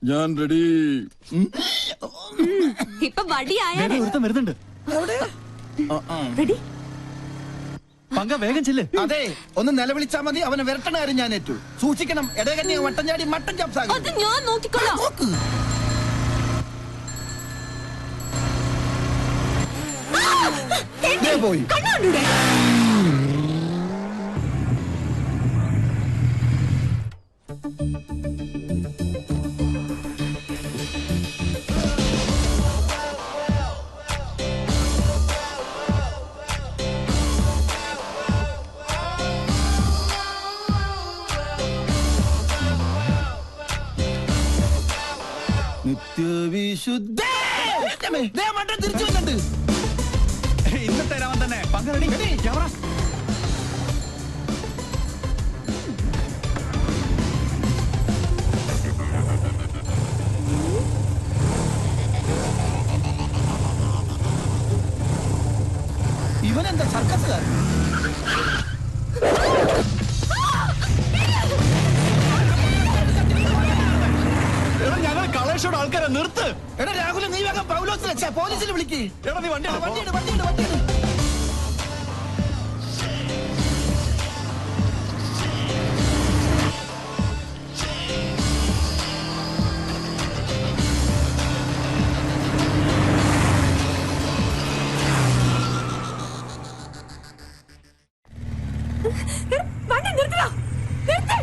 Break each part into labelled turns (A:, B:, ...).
A: ഞാൻ റെഡി.
B: ഇപ്പൊ വടിയായാലേ
C: വരുന്നുണ്ട്.
B: റെഡി.
C: പങ്ക വേഗം ചെല്ല്.
A: അതെ, ഒന്ന് നിലവിളിച്ചാ മതി. അവനെ വിരട്ടണ കാര്യം ഞാൻ ഏറ്റു. സൂക്ഷിക്കണം. ഇടകന്യ വട്ടം ചാടി മട്ടൻ ചാപ്സാകും.
B: അത് ഞാൻ നോക്കിക്കൊള്ളാം.
A: പോയി
B: കണ്ണാണ്ടൂടെ.
A: നിത്യവിശുദ്ധ മട്ടൻ തിരിച്ചു വന്നിട്ടുണ്ട്.
C: ഇന്നത്തെ രാമൻ തന്നെ. പങ്ക റെഡി. ക്യാമറ.
A: ഇവനെന്താ സർക്കസുകാരൻ?
C: ഞങ്ങൾ കളേഷോട് ആൾക്കാരെ നിർത്ത്.
A: എടാ രാഹുൽ, നീ വേഗം പൗലോസിനെ പോലീസിനെ വിളിക്ക്.
C: എടാ നീ വണ്ടി
A: വണ്ടിയുണ്ട്.
B: വണ്ടി നിർത്തടാ. നിർത്ത്.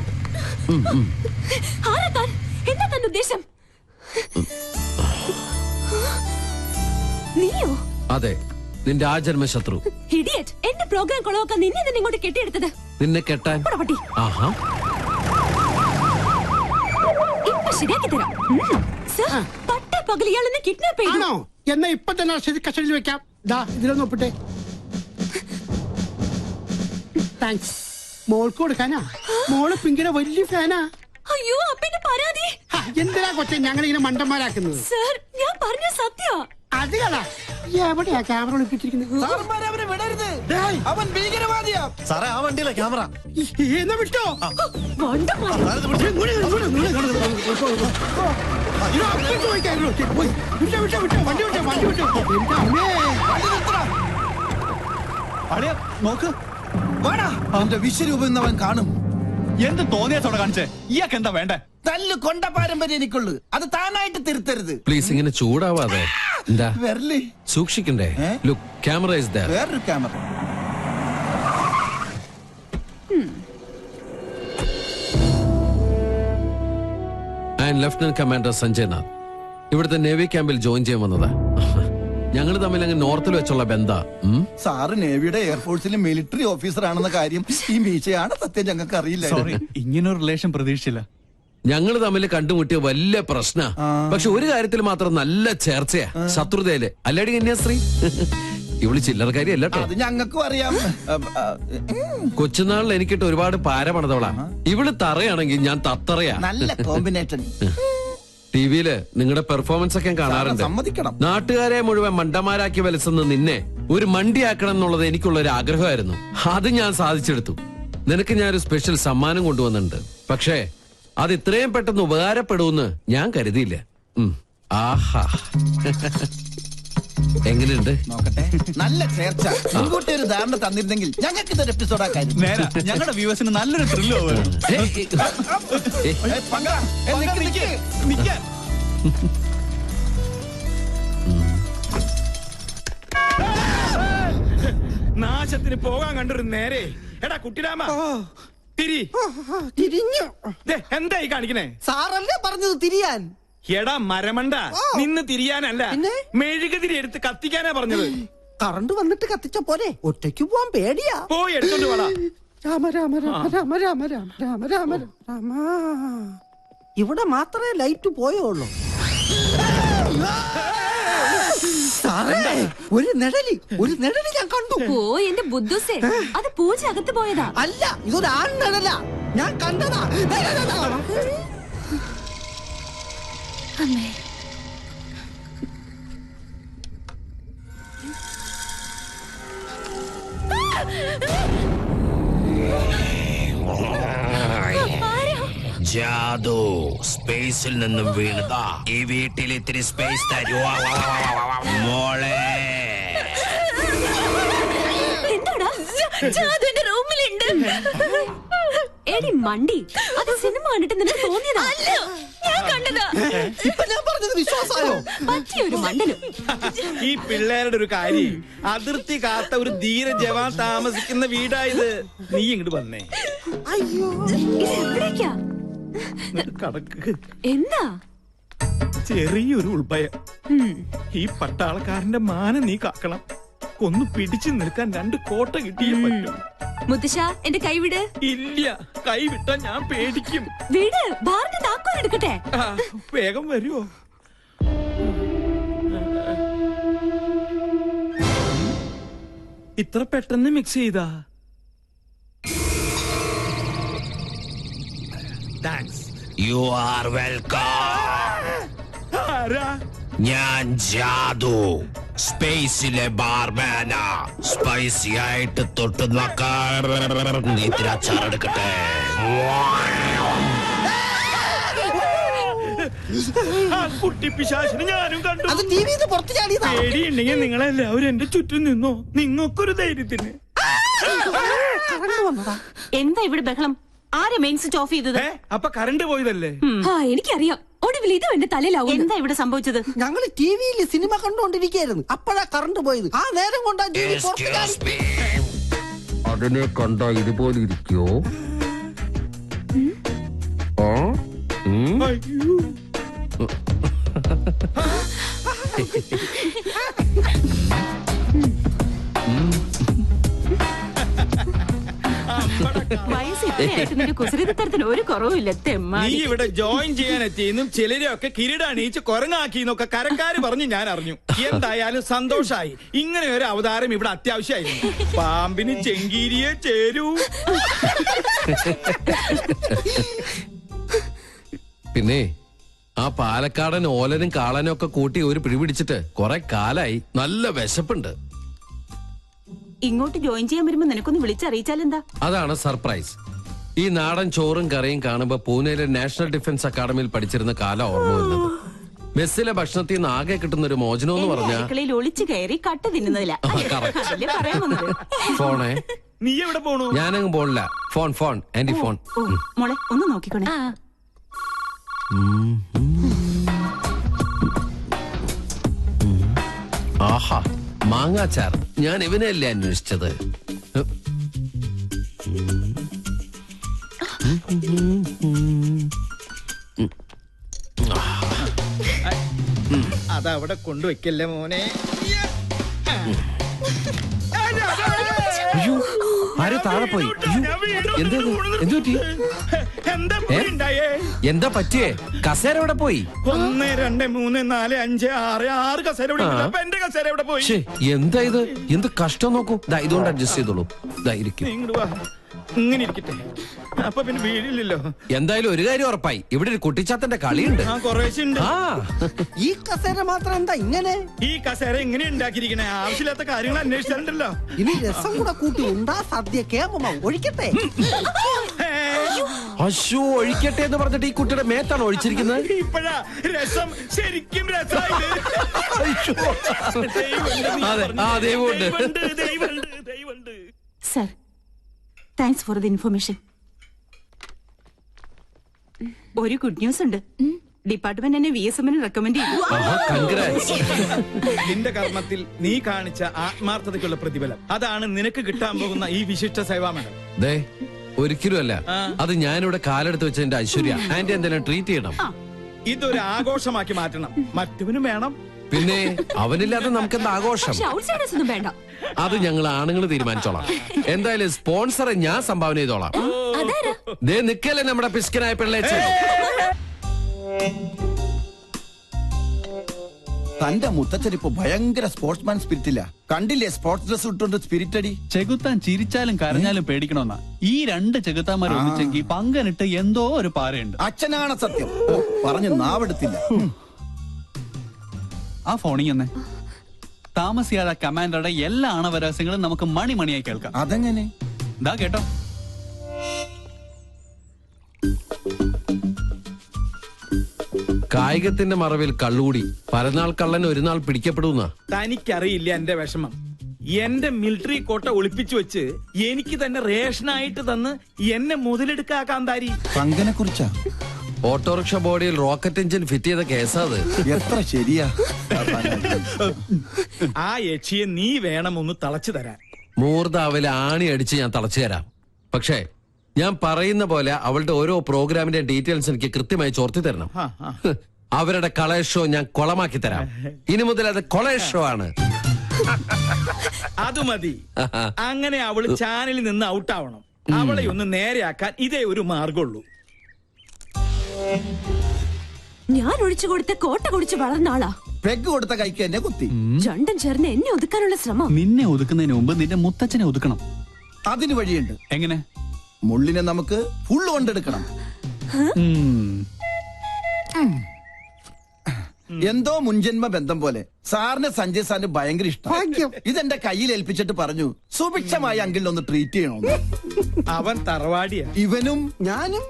B: ആരാ താൻ? എന്താ തന്റെ ഉദ്ദേശം? നീയോ?
D: അതെ, നിന്റെ ആജന്മ ശത്രു.
B: ഇഡിയറ്റ്. എന്റെ പ്രോഗ്രാം കൊളവാക്കാൻ നിന്നെ തന്നെ ഇങ്ങോട്ട് കെട്ടിയെടുത്തത്.
D: നിന്നെ കെട്ടാൻ?
B: പട്ടി.
D: ആഹാ,
B: ഇപ്പൊ ശരിയാക്കി തരാം. സർ, പട്ട പകൽ ഇയാളെന്നെ കിഡ്നാപ്പ് ചെയ്തു.
E: എന്നാ ഇപ്പൊ തന്നെ കസ്റ്റഡിയിൽ വെക്കാം. ഇതിലൊന്ന് ഒപ്പിട്ടെ. താങ്ക്സ്. മോൾക്ക് കൊടുക്കാനാ? മോള് പിങ്കിയുടെ വലിയ ഫാനാ.
B: അയ്യോ, അപ്പന്റെ പരാതി.
E: എന്തിനാ കൊച്ചെ ഞങ്ങളിങ്ങനെ മണ്ടന്മാരാക്കുന്നത്?
B: സർ, ഞാൻ പറഞ്ഞ സത്യ.
E: അത് കളാ. എവിടെയാ ക്യാമറ ഒളിപ്പിച്ചിരിക്കുന്നത്?
A: അവനെ വിടരുത്. അവൻ ഭീകരവാദിയാ.
C: സാറേ, ആ വണ്ടിയിലെ ക്യാമറ.
E: എന്നാ വിട്ടോ.
C: അടിയ നോക്ക്.
A: വാടാ, അവന്റെ വിശ്വരൂപം ഇന്ന് അവൻ കാണും.
C: എന്ത് തോന്നിയാത്തോടെ കാണിച്ചേ? ഇയാൾക്ക് എന്താ വേണ്ടേ?
A: തല്ല് കൊണ്ട പാരമ്പര്യം എനിക്കുള്ളു. അത് താനായിട്ട് തിരുത്തരുത്.
D: പ്ലീസ് ഇങ്ങനെ ചൂടാവാതെ. എന്താ
A: വെരല്
D: സൂക്ഷിക്കണ്ടേ? Look, camera is there.
A: വേറൊരു camera.
D: And lieutenant commander Sanjay Nath ഇവിടുത്തെ നേവി ക്യാമ്പിൽ ജോയിൻ ചെയ്യാൻ വന്നതാ. ഞങ്ങൾ തമ്മിൽ അങ്ങ് നോർത്തിൽ വെച്ചുള്ള ബന്ധാ.
A: സാറ് നേവിയുടെ എയർഫോഴ്സിലെ മിലിറ്ററി ഓഫീസർ ആണെന്ന കാര്യം ഈ മീശയാണ് സത്യം ഞങ്ങൾക്ക് അറിയില്ല.
C: സോറി, ഇങ്ങനൊരു റിലേഷൻ പ്രതീക്ഷിച്ചില്ല.
D: ഞങ്ങൾ തമ്മിൽ കണ്ടുമുട്ടിയ വലിയ പ്രശ്ന. പക്ഷെ ഒരു കാര്യത്തിൽ മാത്രം നല്ല ചേർച്ചയാ, ശത്രുതയില്. അല്ലേടി കന്യാസ്ത്രീ? ഇവള് ചില്ലറക്കാരി അല്ലട്ടോ.
A: അത് ഞങ്ങൾക്കും അറിയാം.
D: കൊച്ചുനാളിൽ എനിക്കിട്ട് ഒരുപാട് പാര പണിതവളാ. ഇവള് തറയാണെങ്കിൽ ഞാൻ തത്തറയാ.
A: നല്ല കോമ്പിനേഷൻ.
D: ടിവിയില് നിങ്ങളുടെ പെർഫോമൻസ് ഒക്കെ കാണാറുണ്ട്.
A: സമ്മതിക്കണം.
D: നാട്ടുകാരെ മുഴുവൻ മണ്ടന്മാരാക്കി വലിച്ചെന്ന് നിന്നെ ഒരു മണ്ടിയാക്കണം എന്നുള്ളത് എനിക്കുള്ള ഒരു ആഗ്രഹമായിരുന്നു. അത് ഞാൻ സാധിച്ചെടുത്തു. നിനക്ക് ഞാനൊരു സ്പെഷ്യൽ സമ്മാനം കൊണ്ടുവന്നിട്ടുണ്ട്. പക്ഷേ അത് ഇത്രയും പെട്ടെന്ന് ഉപകാരപ്പെടുമെന്ന് ഞാൻ കരുതിയില്ല. ആഹാ, എങ്ങനെയുണ്ട്?
A: നോക്കട്ടെ. നല്ല ചേർച്ച. മുൻകൂട്ടി ഒരു ധാരണ തന്നിരുന്നെങ്കിൽ ഞങ്ങൾക്ക് ഇതൊരു എപ്പിസോഡാക്കായിരുന്നു.
C: നേരാ, ഞങ്ങളുടെ വ്യൂവേഴ്സിന് നല്ലൊരു ത്രില്ലോ.
F: നാശത്തിന് പോകാൻ കണ്ടൊരു നേരെ. എടാ കുട്ടിരാമ,
E: തിരിഞ്ഞു.
F: എന്തായി കാണിക്കണേ?
E: സാറല്ലേ പറഞ്ഞത് തിരിയാൻ?
F: എടാ മരമണ്ട, നിന്ന് തിരിയാനല്ല, മെഴുകുതിരി എടുത്ത് കത്തിക്കാനാ പറഞ്ഞത്.
E: കറണ്ട് വന്നിട്ട് കത്തിച്ച പോലെ ഒറ്റയ്ക്ക് പോവാൻ പേടിയാ.
F: പോയി എടുത്തോണ്ട് പോടാ.
E: രാമ രാമ രാമ രാമ രാമ രാമ രാമ രാമ രാമ. ഇവിടെ മാത്രമേ ലൈറ്റ് പോയുള്ളൂ. ഒരു നിഴലി ഞാൻ കണ്ടു.
B: ഓ എന്റെ ബുദ്ധുസേ, അത് പൂജ അകത്ത് പോയതാ.
E: അല്ല, ഇതൊരു ആൺ നിഴല. ഞാൻ കണ്ടതാ.
B: അമ്മേ,
D: जा
G: ജാദു സ്പേസിൽ നിന്നും വീണതാ. ഈ വീട്ടിൽ ഇത്തിരി സ്പേസ് തരുവോ മോളെ?
B: എന്താടാ എന്റെ റൂമിലുണ്ട്. എടി മണ്ടി, അത് സിനിമ കണ്ടിട്ട് നിനക്ക് തോന്നിയതാ? ഞാൻ കണ്ടതാ.
E: ഇപ്പൊ ഞാൻ പറഞ്ഞത് വിശ്വാസമായോ?
B: പറ്റിയൊരു മണ്ടനും.
F: ഈ പിള്ളേരുടെ ഒരു കാര്യം, അതിർത്തി കാത്ത ഒരു ധീര ജവാൻ താമസിക്കുന്ന വീടായത്. നീ ഇങ്ങോട്ട് വന്നേ.
E: അയ്യോ,
B: ഇത് എവിടേക്കാ?
F: കടക്ക്.
B: എന്താ?
F: ചെറിയൊരു ഉൾഭയം. ഈ പട്ടാളക്കാരന്റെ മാനം നീ കാക്കണം. ഒന്ന് പിടിച്ചു നിൽക്കാൻ 2 കോട്ട കിട്ടിയേ പറ്റൂ.
B: മുത്തശ്ശ, എന്റെ കൈ വിട്.
F: ഇല്ല, കൈ വിട്ടാ ഞാൻ പേടിക്കും.
B: വീട് ബാറിന്റെ താക്കോൽ എടുക്കട്ടെ.
F: വേഗം വരുമോ? ഇത്ര പെട്ടെന്ന് മിക്സ് ചെയ്താ? താങ്ക്സ്.
G: You are welcome.
F: ആരാ?
G: ഞാൻ ജാദു, സ്പേസിലെ ബാർമാനാ. സ്പൈസി ആയിട്ട് തൊട്ട് നോക്കാൻ ഇത്തിരി അച്ചാറെടുക്കട്ടെ.
F: ആ കുട്ടി പിശാചിനെ ഞാനും കണ്ടു.
E: അത് ടിവിന്ന് പുറത്ത് ചാടിയതാ.
F: പേടിയുണ്ടെങ്കിൽ നിങ്ങളെല്ലാവരും എന്റെ ചുറ്റും നിന്നോ. നിങ്ങൾക്കൊരു ധൈര്യത്തിന്.
E: കറണ്ട് വന്നതാ.
H: എന്താ ഇവിടെ ബഹളം? ആരെ മെയിൻ സ്വിച്ച് ഓഫ് ചെയ്തത്?
F: അപ്പൊ കറണ്ട് പോയതല്ലേ?
B: എനിക്കറിയാം. ഒടുവിൽ ഇതും എന്റെ തലയിലാവും.
H: എന്താ ഇവിടെ സംഭവിച്ചത്?
E: ഞങ്ങള് ടിവിയിൽ സിനിമ കണ്ടുകൊണ്ടിരിക്കുകയായിരുന്നു. അപ്പോഴാ കറണ്ട് പോയത്. ആ നേരം കൊണ്ടാ ടിവി പുറത്ത് ചാടി.
G: Excuse me.
D: അതിനെ കണ്ട ഇതുപോലെ ഇരിക്കോ?
F: അയ്യോ.
H: വയസ്സ് ഇത്രയായിട്ട് നിന്റെ കുസൃതിത്തരത്തിന് ഒരു കുറവുമില്ല.
F: നീ
H: തെമ്മാടി.
F: ഇവിടെ ജോയിൻ ചെയ്യാൻ എത്തിയെന്നും ചിലരെയൊക്കെ കിരീടണീച്ച് കുരങ്ങാക്കിന്നൊക്കെ കരക്കാര് പറഞ്ഞ് ഞാൻ അറിഞ്ഞു. എന്തായാലും സന്തോഷായി. ഇങ്ങനെ ഒരു അവതാരം ഇവിടെ അത്യാവശ്യമായിരുന്നു. പാമ്പിന് ചെങ്കീരിയെ ചേരൂ.
D: പിന്നെ ആ പാലക്കാടൻ ഓലനും കാളനും ഒക്കെ കൂട്ടി ഒരു പിടിപിടിച്ചിട്ട് കുറെ കാലായി. നല്ല വിശപ്പുണ്ട്.
H: ഇങ്ങോട്ട് ജോയിൻ ചെയ്യാൻ വരുമ്പോ നിനക്കൊന്ന് വിളിച്ചറിയിച്ചാലെന്താ?
D: അതാണ് സർപ്രൈസ്. ഈ നാടൻ ചോറും കറിയും കാണുമ്പോ പൂനെയിലെ നാഷണൽ ഡിഫൻസ് അക്കാദമിയിൽ പഠിച്ചിരുന്ന കാലം ഓർമ്മ വരുന്നത്. മെസ്സിലെ ഭക്ഷണത്തിൽ നിന്ന് ആകെ കിട്ടുന്ന ഒരു മോചനം എന്ന് പറഞ്ഞാൽ
H: അടുക്കളയിൽ ഒളിച്ചു കയറി കട്ട് തിന്നുന്നതില്ല. അതല്ലേ പറയാൻ വന്നത്.
D: ഫോണേ.
F: നീ എവിടെ പോണു?
D: ഞാനങ്ങ് പോണില്ല. Phone anti phone.
H: ഓ മോളെ ഒന്ന് നോക്കിക്കോണേ.
D: ആഹാ, മാങ്ങാച്ചാർ. ഞാൻ ഇവനെയല്ലേ അന്വേഷിച്ചത്.
F: അതവിടെ കൊണ്ടുവയ്ക്കല്ലേ മോനെ.
D: അയ്യോ, ആരോ താഴെ പോയി. എന്ത് പറ്റി? എന്താ പറ്റിയേ? കസേര എവിടെ പോയി?
F: 1 2 3 4 5 6 6 കസേര ഇവിടെ ഉണ്ട്. അപ്പൊ എന്റെ കസേര എവിടെ പോയി?
D: എന്താ ഇത്? എന്ത് കഷ്ടം നോക്കൂ. ഇതുകൊണ്ട് അഡ്ജസ്റ്റ് ചെയ്തോളൂ. ഇരിക്കും.
F: ഇങ്ങോട്ട് വാ. ഇങ്ങനെ ഇരിക്കട്ടെ. അപ്പൊ പിന്നെ വീടില്ലല്ലോ.
D: എന്തായാലും ഒരു കാര്യം ഉറപ്പായി, ഇവിടെ ഒരു കുട്ടിച്ചാത്തന്റെ കളിയുണ്ട്.
F: ആ കുറേശ്ശുണ്ട്.
E: ഈ കസേര മാത്രം എന്താ ഇങ്ങനെ?
F: ഈ കസേര എങ്ങനെ ഉണ്ടാക്കിയിരിക്കണേ? ആവശ്യമില്ലാത്ത കാര്യങ്ങൾ അന്വേഷിച്ചിട്ടുണ്ടല്ലോ.
E: ഇനി രസം കൂടെ കൂട്ടി ഉണ്ടാ സദ്യ കേമമാവും. ഒഴിക്കട്ടെ.
D: അശോ, ഒഴിക്കട്ടെ എന്ന് പറഞ്ഞിട്ട് ഈ കുട്ടിയുടെ മേത്താണ് ഒഴിച്ചിരിക്കുന്നത്.
F: ഇപ്പഴാ രസം ശരിക്കും രസമായിട്ട്.
H: Sir, thanks for the information. ഒരു ഗുഡ് ന്യൂസ് ഉണ്ട്. ഡിപ്പാർട്ട്മെന്റ് എന്നെ VSM റെക്കമെൻഡ് ചെയ്തു.
F: നിന്റെ കർമ്മത്തിൽ നീ കാണിച്ച ആത്മാർത്ഥതയ്ക്കുള്ള പ്രതിഫലം അതാണ് നിനക്ക് കിട്ടാൻ പോകുന്ന ഈ വിശിഷ്ട സേവാ മെഡൽ.
D: ഒരിക്കലും അല്ല. അത് ഞാനിവിടെ കാലെടുത്ത് വെച്ചതിന്റെ ഐശ്വര്യ. ആന്റി എന്തെങ്കിലും ട്രീറ്റ് ചെയ്യണം.
F: ഇതൊരു ആഘോഷമാക്കി മാറ്റണം. മറ്റവനും വേണം.
D: പിന്നെ അവനില്ലാതെ നമുക്കെന്താ ആഘോഷം?
B: ഒന്നും വേണ്ട.
D: അത് ഞങ്ങൾ ആണുങ്ങൾ തീരുമാനിച്ചോളാം. എന്തായാലും സ്പോൺസറെ ഞാൻ സംഭാവന ചെയ്തോളാം. ദേ നിക്കല്ലേ നമ്മുടെ പിസ്കനായ പിള്ളേച്ചൻ.
A: തന്റെ മുത്തച്ഛനിപ്പോ ഭയങ്കര സ്പോർട്സ്മാൻ സ്പിരിറ്റില്ല. കണ്ടില്ലേ സ്പോർട്സ് ഡ്രസ് ഇട്ടുകൊണ്ട് സ്പിരിറ്റ് അടി.
C: ചെകുത്താൻ ചിരിച്ചാലും കരഞ്ഞാലും പേടിക്കണമെന്നാ. ഈ 2 ചെകുത്താന്മാർ ഒന്നിച്ചെങ്കിൽ പങ്കനിട്ട് എന്തോ ഒരു പാരയുണ്ട്.
A: അച്ഛനാണ് സത്യം. പറഞ്ഞു നാവെടുത്തില്ല.
C: ആ ഫോണിൽ തന്നെ താമസിയാതെ കമാൻഡറുടെ എല്ലാ ആണവരഹസ്യങ്ങളും നമുക്ക് മണിമണിയായി കേൾക്കാം.
A: അതെങ്ങനെ?
C: ദാ കേട്ടോ.
D: കായികത്തിന്റെ മറവിൽ കള്ളുകൂടി പരനാൾ കള്ളൻ ഒരു നാൾ പിടിക്കപ്പെടുന്ന.
F: തനിക്കറിയില്ല എന്റെ വിഷമം. എന്റെ മിലിറ്ററി കോട്ട ഒളിപ്പിച്ചു വെച്ച് എനിക്ക് തന്നെ റേഷനായിട്ട് തന്ന് എന്നെ മുതലെടുക്കാ കാന്താരി.
A: പങ്കനെ കുറിച്ചാ?
D: ഓട്ടോറിക്ഷ ബോഡിയിൽ റോക്കറ്റ് എഞ്ചിൻ ഫിറ്റ് ചെയ്ത കേസാ അത്.
A: എത്ര ശരിയാ.
F: ആ യക്ഷിയെ നീ വേണം ഒന്ന് തളച്ചു തരാൻ.
D: മൂർദാവിലെ ആണി അടിച്ച് ഞാൻ തളച്ചു തരാം. പക്ഷേ ഞാൻ പറയുന്ന പോലെ അവളുടെ ഓരോ പ്രോഗ്രാമിന്റെ ഡീറ്റെയിൽസ് എനിക്ക് കൃത്യമായി ചോർത്തി തരണം. അവരുടെ കളേഷ് ഷോ ഞാൻ കൊളമാക്കി തരാം. ഇനി മുതൽ അത് കൊളേഷ് ഷോ ആണ്.
F: അത് മതി. അങ്ങനെ അവള് ചാനലിൽ നിന്ന് ഔട്ടാവണം. അവളെ ഒന്ന് നേരെയാക്കാൻ ഇതേ ഒരു മാർഗമുള്ളൂ.
B: ഞാൻ ഒഴിച്ചു കൊടുത്ത കോട്ട കുടിച്ച് വളർന്ന ആളാ.
A: പെഗ് കൊടുത്ത കൈക്ക് എന്നെ കുത്തി.
B: രണ്ടും ചേർന്ന് എന്നെ ഒതുക്കാനുള്ള ശ്രമം.
C: നിന്നെ ഒതുക്കുന്നതിന് മുമ്പ് നിന്റെ മുത്തച്ഛനെ ഒതുക്കണം.
A: അതിന് വഴിയുണ്ട്.
C: എങ്ങനെ?
A: മുള്ളിനെ നമുക്ക് ഫുള്ള് കൊണ്ടെടുക്കണം. എന്തോ മുൻജന്മ ബന്ധം പോലെ സാറിന് സഞ്ജയ് സാറിന് ഭയങ്കര ഇഷ്ടം. ഇതെന്റെ കയ്യിൽ ഏൽപ്പിച്ചിട്ട് പറഞ്ഞു സുഭിക്ഷമായി അങ്കിളിനെ ഒന്ന് ട്രീറ്റ് ചെയ്യണമെന്ന്.
F: അവൻ തറവാടിയാ.
A: ഇവനും
E: ഞാനും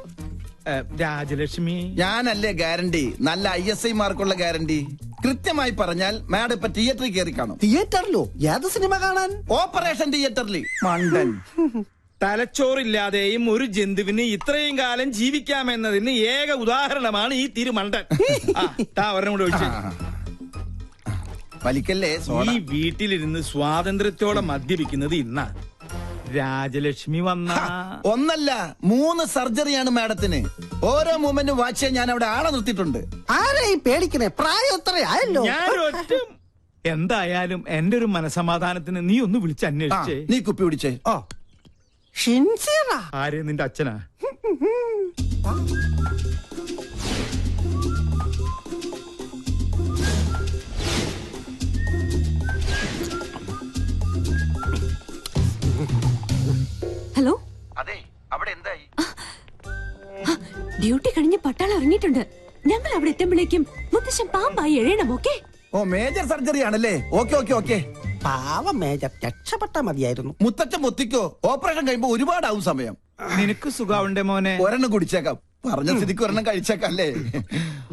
F: രാജലക്ഷ്മി.
A: ഞാനല്ലേ ഗ്യാരണ്ടി? നല്ല ISI മാർക്കുള്ള ഗ്യാരണ്ടി. കൃത്യമായി പറഞ്ഞാൽ മാഡം ഇപ്പൊ തിയേറ്ററിൽ കയറി കാണും.
E: തിയേറ്ററിലോ? ഏത് സിനിമ കാണാൻ?
A: ഓപ്പറേഷൻ തിയേറ്ററിൽ. മണ്ടൻ.
F: തലച്ചോറില്ലാതെയും ഒരു ജന്തുവിന് ഇത്രയും കാലം ജീവിക്കാമെന്നതിന് ഏക ഉദാഹരണമാണ് ഈ തിരുമണ്ടൻ. ഒരെണ്ണം കൂടെ ഒഴിച്ചു.
A: വലിക്കല്ലേ.
F: ഈ വീട്ടിലിരുന്ന് സ്വാതന്ത്ര്യത്തോടെ മദ്യപിക്കുന്നത് ഇന്നാ. രാജലക്ഷ്മി വന്ന
A: ഒന്നല്ല 3 സർജറിയാണ് മാഡത്തിന്. ഓരോ മൂമെന്റ് വാച്ച് ചെയ്യാൻ ഞാൻ അവിടെ ആളെ നിർത്തിയിട്ടുണ്ട്.
E: ആരെയും പേടിക്കണേ, പ്രായം എത്രയായല്ലോ.
F: ഞാനൊറ്റ എന്തായാലും എന്റെ ഒരു മനസമാധാനത്തിന് നീ ഒന്ന് വിളിച്ച് അന്വേഷിച്ചേ.
A: നീ കുപ്പി പിടിച്ചേ.
E: ഷിൻസിയറാ?
F: ആരെ? നിന്റെ അച്ഛനാ?
B: ഹലോ.
A: അതെ, അവിടെ എന്തായി?
B: ഡ്യൂട്ടി കഴിഞ്ഞ് പട്ടാളം ഇറങ്ങിയിട്ടുണ്ട്. ഞങ്ങൾ അവിടെ എത്തുമ്പോഴേക്കും മുത്തശ്ശൻ പാമ്പായി എഴയണം. ഓക്കെ?
A: ഓ, മേജർ സർജറി ആണല്ലേ. ഓക്കെ.
E: പാവം മേജർ, രക്ഷപ്പെട്ട മതിയായിരുന്നു.
A: മുത്തച്ഛൻ മുത്തിക്കോ. ഓപ്പറേഷൻ കഴിയുമ്പോ ഒരുപാടാവും സമയം.
F: നിനക്ക് സുഖാവുണ്ടേ മോനെ?
A: ഒരെണ്ണം കുടിച്ചേക്കാം. പറഞ്ഞ സ്ഥിതിക്ക് ഒരെണ്ണം കഴിച്ചേക്കല്ലേ.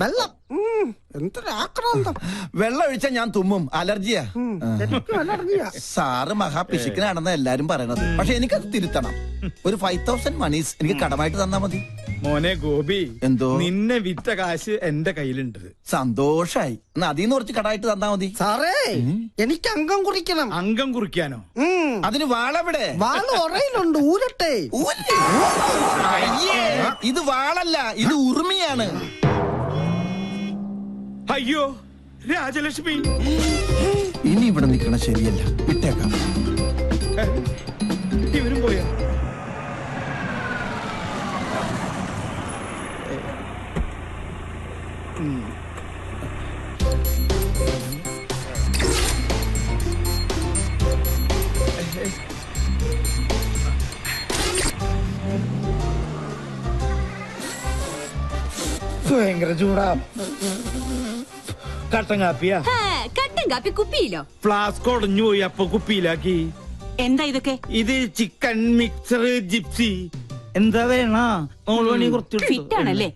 E: വെള്ളം എന്തൊരാക്രാന്തം.
A: വെള്ളം ഒഴിച്ചാ ഞാൻ തുമ്മും. അലർജിയാ.
E: എനിക്കും അലർജിയാ.
A: സാറ് മഹാപിശുക്കനാണെന്ന് എല്ലാരും പറയണത്. പക്ഷെ എനിക്കത് തിരുത്തണം. ഒരു 5000 മണീസ് എനിക്ക് കടമായിട്ട് തന്നാ മതി.
F: മോനെ ഗോപി,
A: എന്തോ?
F: നിന്നെ വിറ്റ കാശ് എന്റെ കയ്യിലുണ്ട്.
A: സന്തോഷായി. എന്നാ അതീന്ന് കുറച്ച് കടമായിട്ട് തന്നാ മതി.
E: സാറേ, എനിക്ക് അംഗം കുറിക്കണം.
F: അംഗം കുറിക്കാനോ?
A: അതിന് വാളെവിടെ?
E: വാള് ഒറയിലുണ്ട്, ഊരട്ടെ.
A: അയ്യേ, ഇത് വാളല്ല, ഇത് ഉറുമിയാണ്.
F: അയ്യോ രാജലക്ഷ്മി,
A: ഇനി ഇവിടെ നിൽക്കണ ശരിയല്ല. വിട്ടേക്കാം.
F: ഇവരും പോയോ? ഭയങ്കര ചൂടാ. കട്ടൻ കാപ്പിയാ?
B: കട്ടൻ കാപ്പി കുപ്പിയിലോ?
F: ഫ്ലാസ്ക് ഉടഞ്ഞു പോയി, അപ്പൊ കുപ്പിയിലാക്കി.
H: എന്താ ഇതൊക്കെ?
F: ഇത് ചിക്കൻ മിക്സർ ജിപ്സി. എന്താ വേണ?
H: ഫിറ്റാണല്ലേ?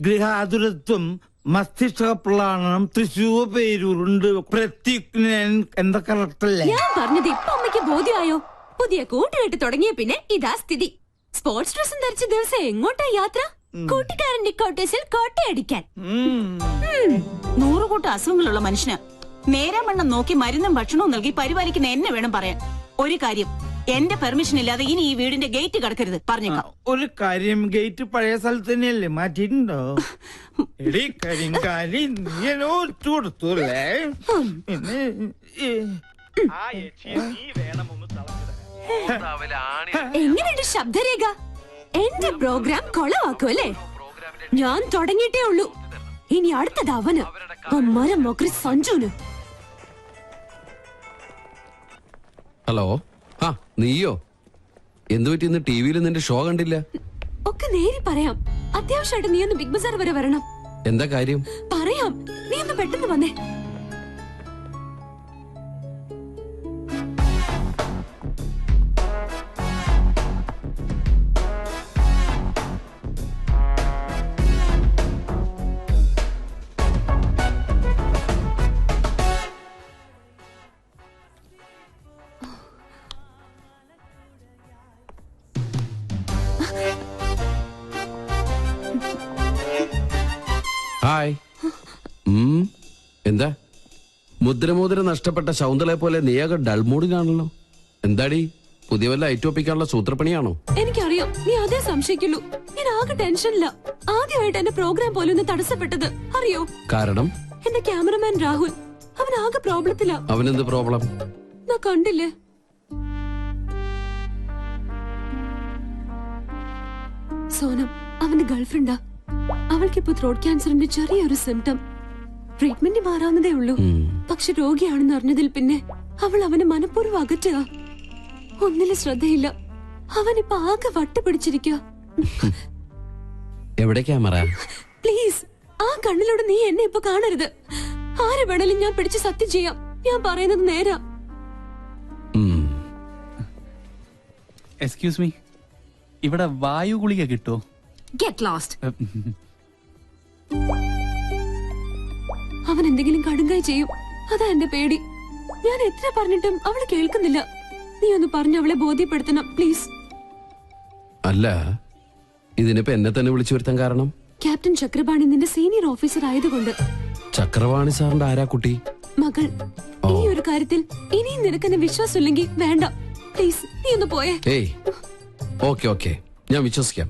F: ഗൃഹാതുരത്വം, മസ്തിഷ്കപ്ലാണം, തൃശൂർ പേരൂരുണ്ട്, പ്രത്യുഗ്നൻ. എന്താ കറക്റ്റല്ലേ?
B: ഞാൻ പറഞ്ഞത് ഇപ്പൊ അമ്മയ്ക്ക് ബോധ്യമായോ? പുതിയ കൂട്ടുകെട്ട് തുടങ്ങിയ പിന്നെ ഇതാ സ്ഥിതി. സ്പോർട്സ് ഡ്രസ്സും ധരിച്ച ദിവസം എങ്ങോട്ടാ യാത്ര? കൂട്ടുകാരന്റെ കോട്ടേഴ്സിൽ കോട്ടയടിക്കാൻ.
H: 100 കൂട്ടം അസുഖങ്ങളുള്ള മനുഷ്യന് നേരാമണ്ണം നോക്കി മരുന്നും ഭക്ഷണവും നൽകി പരിപാലിക്കുന്ന എന്നെ വേണം പറയാൻ. ഒരു കാര്യം, എന്റെ പെർമിഷൻ ഇല്ലാതെ ഇനി ഈ വീടിന്റെ ഗേറ്റ് കടക്കരുത്, പറഞ്ഞേക്കാം.
F: ഒരു കാര്യം, ഗേറ്റ് പഴയ സ്ഥലത്ത് തന്നെയല്ലേ, മാറ്റിയിട്ടുണ്ടോ? എടി കരിങ്കാലി, കൊടുത്തൂല്ലേ?
B: എങ്ങനെയുണ്ട് ശബ്ദരേഖ? എന്റെ പ്രോഗ്രാം കൊളവാക്കും അല്ലേ? ഞാൻ തുടങ്ങിയിട്ടേ ഉള്ളൂ. ഇനി അടുത്തത് അവന്, മരം മൊക്കറി സഞ്ജുന്.
D: ഹലോ. ആ, നീയോ? എന്തു പറ്റി ഇന്ന് ടിവിയിൽ നിന്റെ ഷോ കണ്ടില്ല?
B: ഒക്കെ നേരി പറയാം. അത്യാവശ്യമായിട്ട് നീ ഒന്ന് ബിഗ് ബസാർ വരെ വരണം.
D: എന്താ കാര്യം?
B: പറയാം, നീ ഒന്ന് പെട്ടെന്ന് വന്നേ.
D: ഹായ്. എന്താ മുദ്രമോതിര നഷ്ടപ്പെട്ട ശൗന്തളെ പോലെ നീയാകെ ഡൾമൂഡിനാണല്ലോ. എന്താടി പുതിയ വല്ല ഐറ്റോപ്പിക്കാനുള്ള സൂത്രപ്പണിയാണോ?
B: എനിക്കറിയാം നീ അതേ സംശയിക്കുള്ളൂ. ഞാൻ ആകെ ടെൻഷനില്ല. ആദ്യമായിട്ട് എന്റെ പ്രോഗ്രാം പോലെ ഒന്ന് തടസ്സപ്പെട്ടത് അറിയോ?
D: കാരണം
B: എന്റെ ക്യാമറമാൻ രാഹുൽ, അവൻ ആകെ പ്രോബ്ലത്തിലാ.
D: അവനെന്ത് പ്രോബ്ലം?
B: ഞാൻ കണ്ടില്ലേ, സോനം അവന്റെ ഗേൾഫ്രണ്ടാ. അവൾക്കിപ്പോ ത്രോട്ട് ക്യാൻസറിന്റെ ചെറിയൊരു സിംറ്റം. ട്രീറ്റ്മെന്റ് മാറാവുന്നതേ ഉള്ളൂ. പക്ഷെ രോഗിയാണെന്ന് അറിഞ്ഞതിൽ പിന്നെ അവൾ അവനെ മനഃപൂർവ്വം അകറ്റുക. ഒന്നിലും ശ്രദ്ധയില്ല. അവനിപ്പോ ആകെ വട്ടുപിടിച്ചിരിക്കുക.
D: എവിടെ ക്യാമറ?
B: പ്ലീസ് ആ കണ്ണിലൂടെ നീ എന്നെ ഇപ്പൊ കാണരുത്. ആരെ വേണേലും ഞാൻ പിടിച്ച് സത്യം ചെയ്യാം. ഞാൻ പറയുന്നത് നേരാ.
C: എക്സ്ക്യൂസ് മീ, ഇവിടെ വായു ഗുളിക കിട്ടോ?
B: Get lost. അവൻ എന്തെങ്കിലും കടുങ്കായി ചെയ്യും, അതാ എന്റെ പേടി. ഞാൻ എത്ര പറഞ്ഞിട്ടും അവള് കേൾക്കുന്നില്ല. നീ ഒന്ന് പറഞ്ഞ് അവളെ ബോധ്യപ്പെടുത്തണം പ്ലീസ്.
D: അല്ല, ഇതിനിപ്പോ എന്നെ തന്നെ വിളിച്ചു വരുത്താൻ കാരണം?
B: ക്യാപ്റ്റൻ ചക്രപാണി നിന്റെ സീനിയർ ഓഫീസർ ആയതുകൊണ്ട്.
D: ചക്രവാണി സാറിന്റെ ആരാ കുട്ടി?
B: മകൾ. ഈ ഒരു കാര്യത്തിൽ ഇനിയും നിനക്കെന്നെ വിശ്വാസമില്ലെങ്കിൽ വേണ്ട പ്ലീസ്, നീ ഒന്ന് പോയേ.
D: ഏയ് ഓക്കെ ഓക്കെ, ഞാൻ വിശ്വസിക്കാം.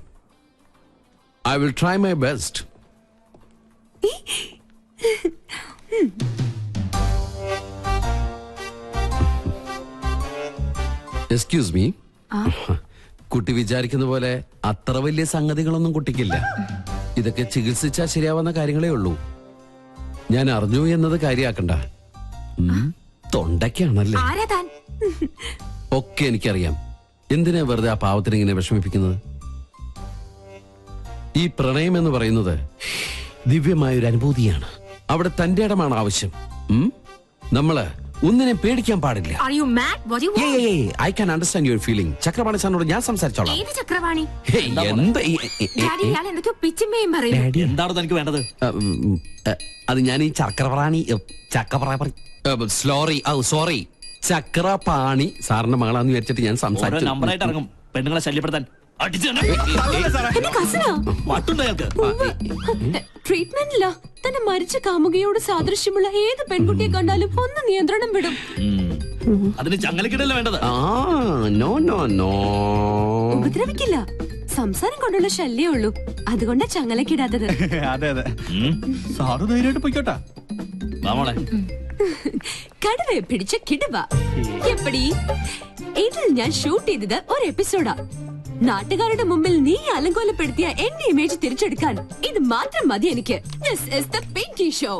D: I will try my best. Excuse me, കുട്ടി വിചാരിക്കുന്ന പോലെ അത്ര വലിയ സംഗതികളൊന്നും കുട്ടിക്കില്ല. ഇതൊക്കെ ചികിത്സിച്ചാൽ ശരിയാവുന്ന കാര്യങ്ങളേ ഉള്ളൂ. ഞാൻ അറിഞ്ഞു എന്നത് കാര്യാക്കണ്ട. തൊണ്ടയ്ക്കാണല്ലേ? ഒക്കെ എനിക്കറിയാം. എന്തിനാ വെറുതെ ആ പാവത്തിന് ഇങ്ങനെ വിഷമിപ്പിക്കുന്നത്? ഈ പ്രണയം എന്ന് പറയുന്നത് ദിവ്യമായൊരു അനുഭൂതിയാണ്. അവിടെ തന്റെ ഇടമാണ് ആവശ്യം. നമ്മള് ഒന്നിനെ പേടിക്കാൻ പാടില്ല. I can understand your feeling. Chakrapani സാറിനോട് ഞാൻ സംസാരിച്ചോളാം.
I: എന്താണ് തനിക്ക് വേണ്ടത്?
D: അത് ഞാൻ ഈ സോറി ചക്രപാണി സാറിന്റെ മകളാന്ന് വിചാരിച്ചിട്ട് ഞാൻ സംസാരിച്ചു.
I: നമ്പറായിട്ട് ഇറങ്ങും പെണ്ണുങ്ങളെ ശല്യപ്പെടുത്താൻ.
B: ട്രീറ്റ്മെന്റില്ല. തന്നെ മരിച്ച കാമുകയോട് സാദൃശ്യമുള്ള ഏത് പെൺകുട്ടിയെ കണ്ടാലും ഒന്ന് നിയന്ത്രണം വിടും.
I: അതിന് ചങ്ങലക്കിടല്ലേ വേണ്ടത്?
B: ഉപദ്രവിക്കില്ല. സംസാരം കൊണ്ടുള്ള ശല്യേ ഉള്ളൂ. അതുകൊണ്ടാ ചങ്ങലക്കിടാത്തത്.
C: അതെ അതെ, സാറ് ധൈര്യമായിട്ട് പോയിക്കോട്ടാ.
B: കടുവയെ പിടിച്ച കിടുവ. എപ്പടി ഇതിൽ ഞാൻ ഷൂട്ട് ചെയ്തത് ഒരു എപ്പിസോഡാ. നാട്ടുകാരുടെ മുമ്പിൽ നീ അലങ്കോലപ്പെടുത്തിയ എന്റെ ഇമേജ് തിരിച്ചെടുക്കാൻ ഇത് മാത്രം മതി എനിക്ക്. This is the Pinky show.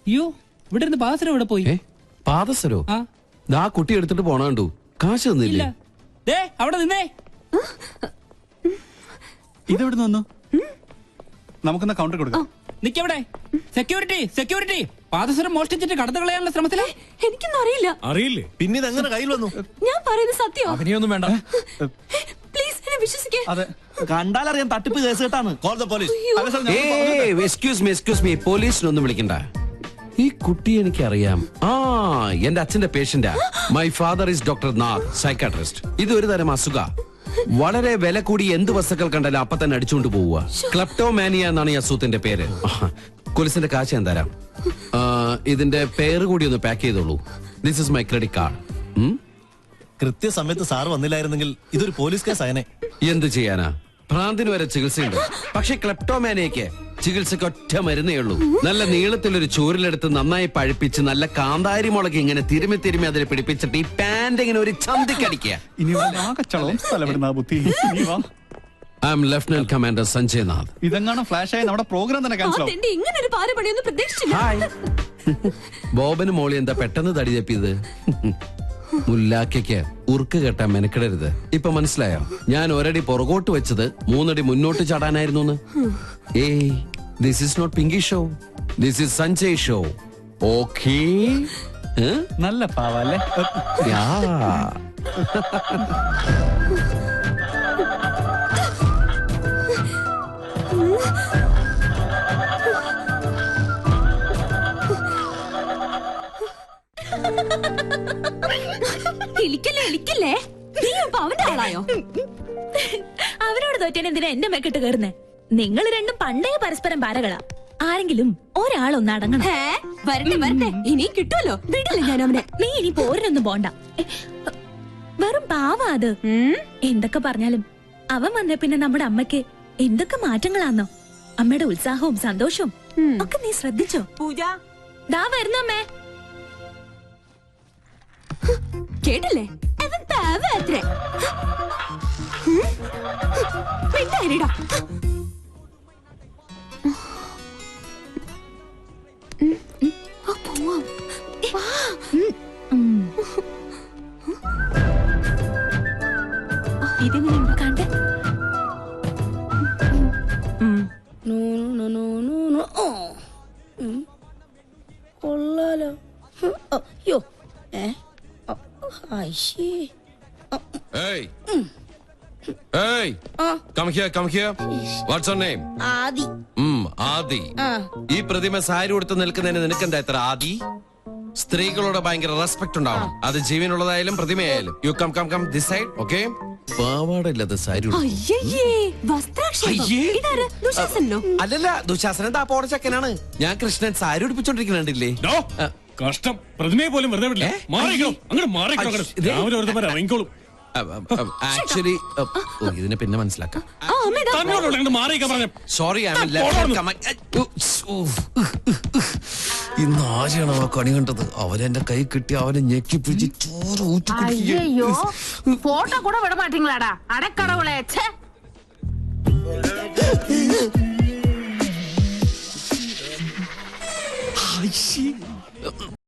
E: അയ്യോ, ഇവിടെ ഇരുന്ന് പാദസരം ഇവിടെ പോയി.
D: പാദസരോ? ആ കുട്ടി എടുത്തിട്ട് പോണ കണ്ടു. കാശ് തന്നില്ലേ?
E: അവിടെ നിന്നേ.
C: ഇതെവിടെ നിന്നു? നമുക്കെന്നാ കൗണ്ടർ കൊടുക്കാം.
E: നിക്കവിടെ. Security security. പാദസരം മോഷ്ടിച്ചിട്ട് കടന്നു കളയാനുള്ള ശ്രമത്തിലെ.
B: എനിക്കൊന്നും അറിയില്ല.
I: അറിയില്ലേ? പിന്നെ ഇതെങ്ങനെ കയ്യിൽ വന്നു?
B: ഞാൻ പറയുന്നത് സത്യം.
I: അഭിനയൊന്നും വേണ്ട.
B: പ്ലീസ് എന്നെ വിശ്വസിക്കേ.
C: അതെ,
I: കണ്ടാലറിയാം തട്ടിപ്പ് കേസ് കേട്ടാണ്. Call the police.
D: Excuse me, പോലീസിനൊന്നും വിളിക്കണ്ട. ഈ കുട്ടി എനിക്കറിയാം. എന്റെ അച്ഛന്റെ പേഷ്യന്റാ. My father is doctor Nath, psychiatrist. ഇതൊരു തരം അസുഖ. വളരെ വില കൂടി എന്ത് വസ്തുക്കൾ കണ്ടാലും അപ്പൊ തന്നെ അടിച്ചുകൊണ്ട് പോവുക. ക്ലെപ്റ്റോമാനിയ എന്നാണ് ഈ അസുഖത്തിന്റെ പേര്. പോലീസിന്റെ കാശ് ഞാൻ തരാം. ഇതിന്റെ പേര് കൂടി ഒന്ന് പാക്ക് ചെയ്തോളൂ. This is my credit card.
I: കൃത്യസമയത്ത് സാർ വന്നില്ലായിരുന്നെങ്കിൽ ഇതൊരു പോലീസ് കേസ് ആയനെ.
D: എന്ത് ചെയ്യാനാ, ഭ്രാന്തിന് വരെ ചികിത്സയുണ്ട്. പക്ഷെ ക്ലെപ്റ്റോമാനിയക്ക് ചികിത്സക്ക് ഒറ്റ മരുന്നേ ഉള്ളൂ. നല്ല നീളത്തിലൊരു ചൂരിലെടുത്ത് നന്നായി പഴുപ്പിച്ച് നല്ല കാന്താരി മുളക് ഇങ്ങനെ തിരുമി തിരുമി അതിൽ പിടിപ്പിച്ചിട്ട് ഈ പാന്റ് ഇങ്ങനെ ഒരു ചന്തിക്കടിക്കുക. I am lieutenant commander Sanjay Nath.
C: ഇതെങ്ങാണ് ഫ്ലാഷ് ആയി നമ്മുടെ പ്രോഗ്രാം തന്നെ ക്യാൻസൽ ആവും.
B: ഇങ്ങനെ ഒരു പാരപണിയൊന്നും പ്രതീക്ഷിച്ചില്ല.
D: ബോബന് മോളി എന്താ പെട്ടെന്ന് തടി തപ്പിയത്? മുല്ലാക്കയ്ക്ക് ഉറുക്ക് കെട്ടാൻ മെനക്കിടരുത്. ഇപ്പൊ മനസ്സിലായോ? ഞാൻ ഒരടി പുറകോട്ട് വെച്ചത് 3 അടി മുന്നോട്ട് ചാടാനായിരുന്നു. Hey, this is not Pinky show, this is Sanjay show. Okay,
C: നല്ല പാവല്ലേ?
D: യാ.
B: ഇളിക്കല്ലേ ഇളിക്കല്ലേ, നീ ഇപ്പൊ അവന്റെ ആളായോ?
J: അവനോട് തോറ്റാൻ എന്തിനാ എന്റെ മെക്കിട്ട് കയറുന്നേ? നിങ്ങൾ രണ്ടും പണ്ടേ പരസ്പരം പാരകളാ. ആരെങ്കിലും ഒരാളൊന്ന് അടങ്ങണം.
B: വരട്ടെ വരട്ടെ, ഇനിയും കിട്ടുമല്ലോ. വിടില്ല ഞാൻ അവനെ.
J: നീ ഇനി പോരിനൊന്നും പോണ്ട. വെറും പാവാ അത്. എന്തൊക്കെ പറഞ്ഞാലും അവൻ വന്ന പിന്നെ നമ്മുടെ അമ്മയ്ക്ക് എന്തൊക്കെ മാറ്റങ്ങളാന്നോ. അമ്മയുടെ ഉത്സാഹവും സന്തോഷവും ഒക്കെ നീ ശ്രദ്ധിച്ചോ?
H: പൂജ
J: ദാ വരുന്നു അമ്മേ.
B: കേട്ടില്ലേ, അവൻ പാവത്രേ. മിണ്ടായിരടാ. പോവാം.
J: ഇതെങ്ങനെയുണ്ട് കണ്ടേ?
E: കൊള്ളാലോ. അയ്യോ ഐശേ.
D: Hey. Hey. Come here. What's your name?
E: ആദി.
D: ആദി. ഈ പ്രതിമ സാരി ഉടുത്ത് നിൽക്കുന്നതിന് നിനക്കെന്താ ഇത്ര ആദി? സ്ത്രീകളോട് ഭയങ്കര റെസ്പെക്ട് ഉണ്ടാവണം. അത് ജീവനുള്ളതായാലും പ്രതിമയായാലും. You come this side, okay? പാവാടില്ലാത്ത സാരി
B: അയ്യയ്യേ, വസ്ത്രാക്ഷേപം. ഇതാര്? ദുശാസനോ?
D: അല്ലല്ല, ദുശാസനൻ താപ്പോടെ ചക്കനാണ്. ഞാൻ കൃഷ്ണൻ സാരി ഉടുപ്പിച്ചോണ്ടിരിക്കുന്നുണ്ടില്ലേ?
K: കഷ്ടം, പ്രതിമയെ പോലും വെറുതെ വിടില്ല. മാറിക്കോ, അങ്ങോട്ട് മാറിക്കോ. രാവിലെ വെറുതെ ഇറങ്ങിക്കോളും.
D: ആക്ച്വലി ഇതിനെ പിന്നെ മനസ്സിലാക്കാം. സോറി, ഇന്ന് ആരെയാണ് ആ കണി കണ്ടത്? അവരെന്റെ കൈ കിട്ടി അവനെ ഞെക്കി പിടിച്ച് ചോറ് ഊറ്റി.
H: ഫോട്ടോ കൂടെ വിട മാട്ടീங்களாடா, அடக்கடவுளே.